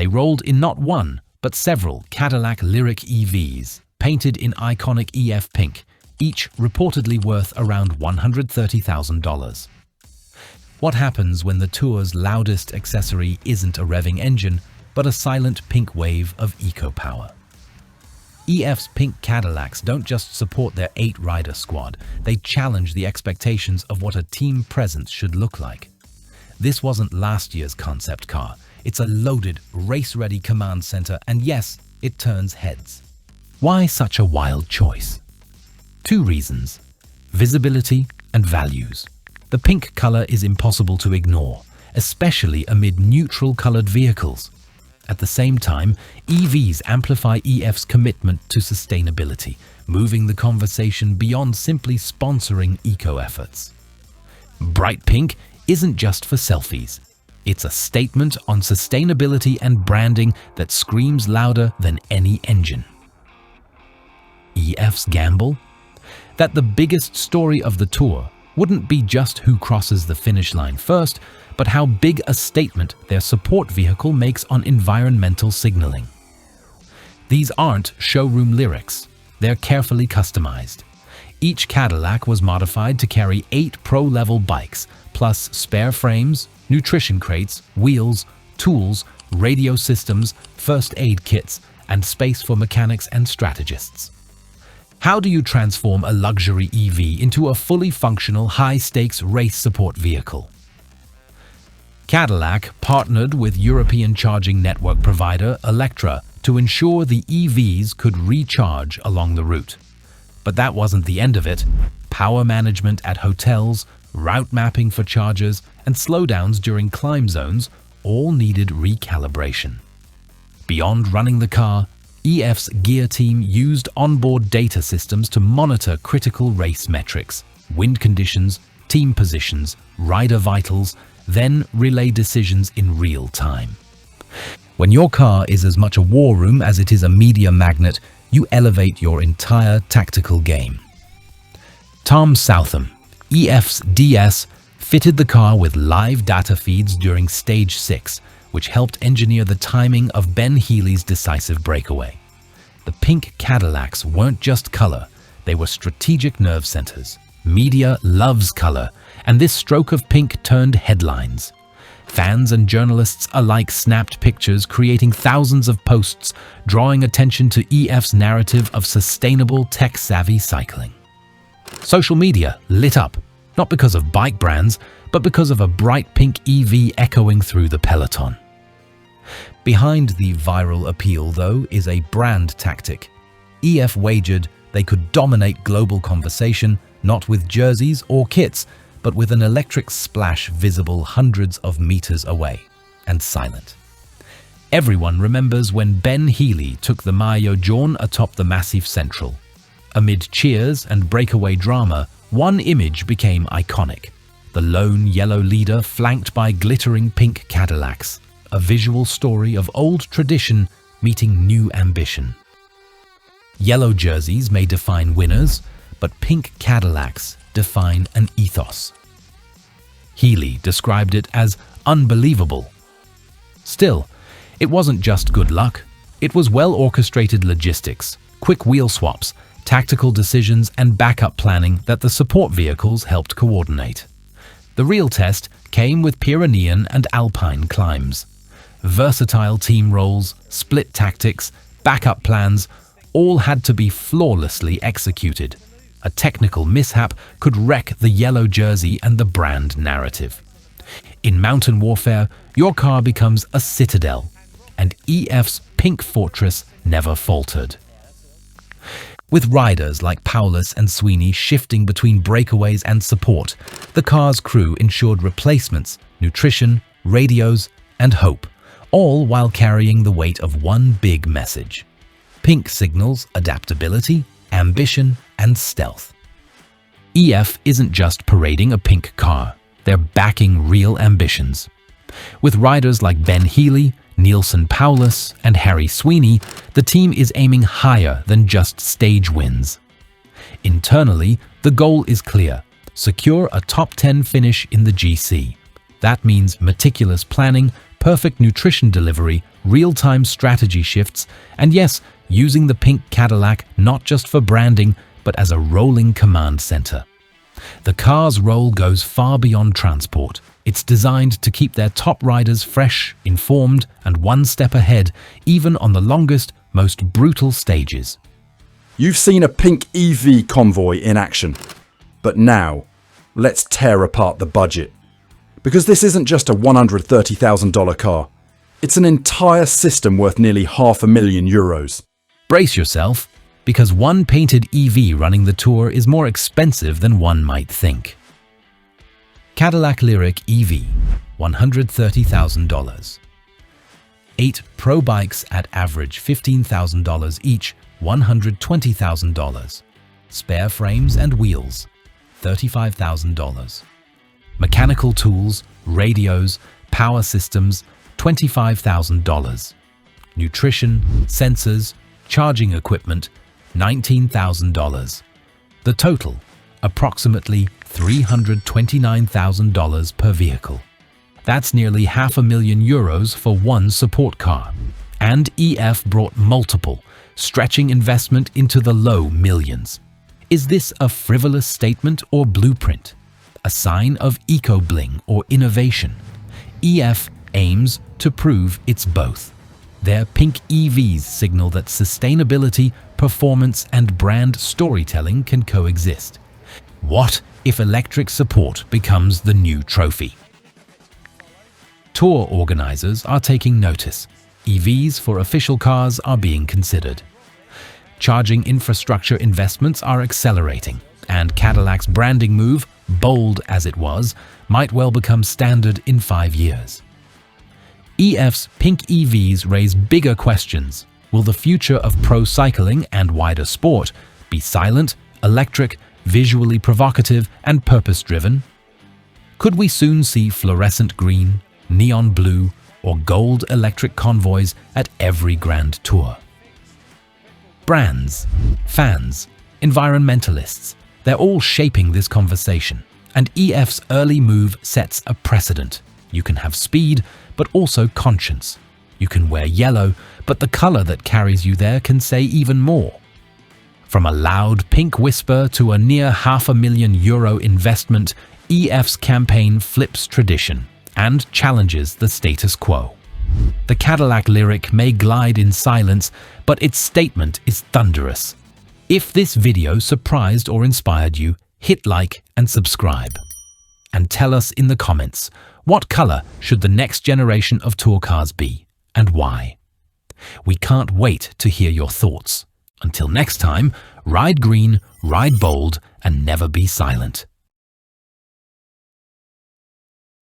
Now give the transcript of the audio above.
They rolled in not one, but several Cadillac Lyriq EVs, painted in iconic EF pink, each reportedly worth around $130,000. What happens when the Tour's loudest accessory isn't a revving engine, but a silent pink wave of eco-power? EF's pink Cadillacs don't just support their 8-rider squad, they challenge the expectations of what a team presence should look like. This wasn't last year's concept car. It's a loaded, race-ready command center, and yes, it turns heads. Why such a wild choice? 2 reasons: visibility and values. The pink color is impossible to ignore, especially amid neutral-colored vehicles. At the same time, EVs amplify EF's commitment to sustainability, moving the conversation beyond simply sponsoring eco-efforts. Bright pink isn't just for selfies. It's a statement on sustainability and branding that screams louder than any engine. EF's gamble? That the biggest story of the Tour wouldn't be just who crosses the finish line first, but how big a statement their support vehicle makes on environmental signaling. These aren't showroom lyrics. They're carefully customized. Each Cadillac was modified to carry 8 pro-level bikes, plus spare frames, nutrition crates, wheels, tools, radio systems, first aid kits, and space for mechanics and strategists. How do you transform a luxury EV into a fully functional, high-stakes race support vehicle? Cadillac partnered with European charging network provider Electra to ensure the EVs could recharge along the route. But that wasn't the end of it. Power management at hotels, route mapping for chargers, and slowdowns during climb zones all needed recalibration. Beyond running the car, EF's gear team used onboard data systems to monitor critical race metrics, wind conditions, team positions, rider vitals, then relay decisions in real time. When your car is as much a war room as it is a media magnet, you elevate your entire tactical game. Tom Southam, EF's DS, fitted the car with live data feeds during Stage 6, which helped engineer the timing of Ben Healy's decisive breakaway. The pink Cadillacs weren't just color, they were strategic nerve centers. Media loves color, and this stroke of pink turned headlines. Fans and journalists alike snapped pictures, creating thousands of posts, drawing attention to EF's narrative of sustainable, tech-savvy cycling. Social media lit up, not because of bike brands, but because of a bright pink EV echoing through the peloton. Behind the viral appeal, though, is a brand tactic. EF wagered they could dominate global conversation, not with jerseys or kits, but with an electric splash visible hundreds of meters away, and silent. Everyone remembers when Ben Healy took the Maillot Jaune atop the massive Central. Amid cheers and breakaway drama, one image became iconic. The lone yellow leader flanked by glittering pink Cadillacs, a visual story of old tradition meeting new ambition. Yellow jerseys may define winners, but pink Cadillacs define an ethos. Healy described it as unbelievable. Still, it wasn't just good luck. It was well-orchestrated logistics, quick wheel swaps, tactical decisions, and backup planning that the support vehicles helped coordinate. The real test came with Pyrenean and Alpine climbs. Versatile team roles, split tactics, backup plans, all had to be flawlessly executed. A technical mishap could wreck the yellow jersey and the brand narrative. In mountain warfare, your car becomes a citadel, and EF's pink fortress never faltered. With riders like Paulus and Sweeney shifting between breakaways and support, the car's crew ensured replacements, nutrition, radios, and hope, all while carrying the weight of one big message. Pink signals adaptability, ambition, and stealth. EF isn't just parading a pink car, they're backing real ambitions. With riders like Ben Healy, Nielsen Paulus, and Harry Sweeney, the team is aiming higher than just stage wins. Internally, the goal is clear: secure a top 10 finish in the GC. That means meticulous planning, perfect nutrition delivery, real-time strategy shifts, and yes, using the pink Cadillac not just for branding, but as a rolling command center. The car's role goes far beyond transport. It's designed to keep their top riders fresh, informed, and one step ahead, even on the longest, most brutal stages. You've seen a pink EV convoy in action. But now, let's tear apart the budget. Because this isn't just a $130,000 car. It's an entire system worth nearly €500,000. Brace yourself, because one painted EV running the tour is more expensive than one might think. Cadillac Lyriq EV, $130,000. 8 Pro bikes at average $15,000 each, $120,000. Spare frames and wheels, $35,000. Mechanical tools, radios, power systems, $25,000. Nutrition, sensors, charging equipment, $19,000. The total, approximately $329,000 per vehicle. That's nearly €500,000 for one support car. And EF brought multiple, stretching investment into the low millions. Is this a frivolous statement or blueprint? A sign of eco-bling or innovation? EF aims to prove it's both. Their pink EVs signal that sustainability, performance, and brand storytelling can coexist. What if electric support becomes the new trophy? Tour organizers are taking notice. EVs for official cars are being considered. Charging infrastructure investments are accelerating, and Cadillac's branding move, bold as it was, might well become standard in 5 years. EF's pink EVs raise bigger questions. Will the future of pro cycling and wider sport be silent, electric, visually provocative, and purpose-driven? Could we soon see fluorescent green, neon blue, or gold electric convoys at every grand tour? Brands, fans, environmentalists, they're all shaping this conversation, and EF's early move sets a precedent. You can have speed, but also conscience. You can wear yellow, but the color that carries you there can say even more. From a loud pink whisper to a near €500,000 investment, EF's campaign flips tradition and challenges the status quo. The Cadillac Lyriq may glide in silence, but its statement is thunderous. If this video surprised or inspired you, hit like and subscribe. And tell us in the comments, what color should the next generation of tour cars be, and why? We can't wait to hear your thoughts. Until next time, ride green, ride bold, and never be silent.